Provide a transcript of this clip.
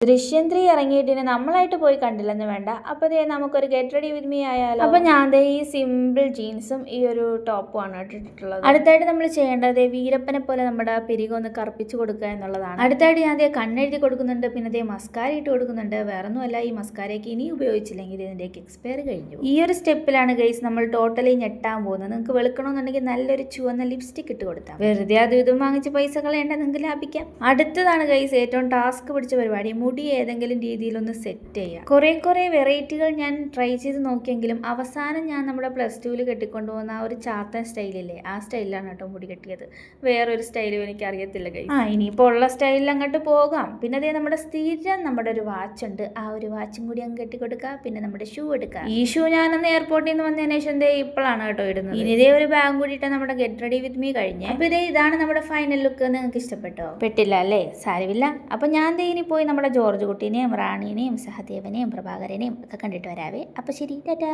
ദൃശ്യം 3 ഇറങ്ങിയിട്ട് നമ്മളായിട്ട് പോയി കണ്ടില്ലെന്ന് വേണ്ട. അപ്പോൾ ദേ നമുക്കൊരു ഗെറ്റ് റെഡി വിത്ത് മീ ആയാലോ. അപ്പോൾ ഞാൻ ദേ ഈ സിമ്പിൾ ജീൻസും ഈ ഒരു ടോപ്പുമാണ് ഇട്ടിട്ടുള്ളത്. അടുത്തായിട്ട് നമ്മൾ ചെയ്യേണ്ടത് വീരപ്പനെ പോലെ നമ്മുടെ പിരികൊന്ന് കറുപ്പിച്ച് കൊടുക്കുക എന്നുള്ളതാണ്. അടുത്തായിട്ട് ഞാൻ ദേ കണ്ണെഴുതി കൊടുക്കുന്നുണ്ട്, പിന്നെ ദേ മസ്കാര ഇട്ട് കൊടുക്കുന്നുണ്ട്. വേറൊന്നുമല്ല, ഈ മസ്കാരയ്ക്ക് ഇനി ഉപയോഗിച്ചില്ലെങ്കിൽ ഇതിൻ്റെയൊക്കെ എക്സ്പയർ കഴിഞ്ഞു. ഈ ഒരു സ്റ്റെപ്പിലാണ് ഗൈസ് നമ്മൾ ടോട്ടലി ഞെട്ടാൻ പോകുന്നത്. നിങ്ങൾക്ക് വെളുക്കണമെന്നുണ്ടെങ്കിൽ നല്ലൊരു ചുവന്ന ലിപ്സ്റ്റിക് ഇട്ട് കൊടുത്താൽ വെറുതെ അതും ഇതും വാങ്ങിച്ച് പൈസ കളയേണ്ട, നിങ്ങൾക്ക് ലാഭിക്കാം. അടുത്തതാണ് ഗൈസ് ഏറ്റവും ടാസ്ക് പിടിച്ച പരിപാടി. മുടി ഏതെങ്കിലും രീതിയിലൊന്ന് സെറ്റ് ചെയ്യുക. കുറേ വെറൈറ്റികൾ ഞാൻ ട്രൈ ചെയ്ത് നോക്കിയെങ്കിലും അവസാനം ഞാൻ നമ്മുടെ +2 കെട്ടിക്കൊണ്ടുപോകുന്ന ആ ഒരു ചാത്തൻ സ്റ്റൈലില്ലേ, ആ സ്റ്റൈലിലാണ് കേട്ടോ മുടി കെട്ടിയത്. വേറൊരു സ്റ്റൈലും എനിക്ക് അറിയത്തില്ല ഗൈസ്. ഇനിയിപ്പോൾ ഉള്ള സ്റ്റൈലിൽ അങ്ങോട്ട് പോകാം. പിന്നെ അതേ നമ്മുടെ സ്ഥിരം നമ്മുടെ ഒരു വാച്ച് ഉണ്ട്, ആ ഒരു വാച്ചും കൂടി അങ്ങ് കെട്ടിക്കൊടുക്കുക. പിന്നെ നമ്മുടെ ഷൂ എടുക്കുക. ഈ ഷൂ ഞാനന്ന് എയർപോർട്ടിൽ നിന്ന് വന്നതിന് ശേഷം ദേ ഇപ്പോഴാണ് കേട്ടോ ഇടുന്നത്. ഇനി ഇതേ ഒരു ബാഗ് കൂടിയിട്ട് നമ്മുടെ ഗെറ്റ് റെഡി വിത്ത് മീ കഴിഞ്ഞ്. അപ്പോൾ ഇതേ ഇതാണ് നമ്മുടെ ഫൈനൽ ലുക്ക്. നിങ്ങൾക്ക് ഇഷ്ടപ്പെട്ടോ? പെട്ടില്ല അല്ലേ? സാരമില്ല. അപ്പോൾ ഞാൻ ദേ ഇനി പോയി നമ്മുടെ ജോർജ് കുട്ടീനെയും റാണീനെയും സഹദേവനെയും പ്രഭാകരനെയും ഒക്കെ കണ്ടിട്ട് വരാവേ. അപ്പോൾ ശരി, ടാറ്റാ.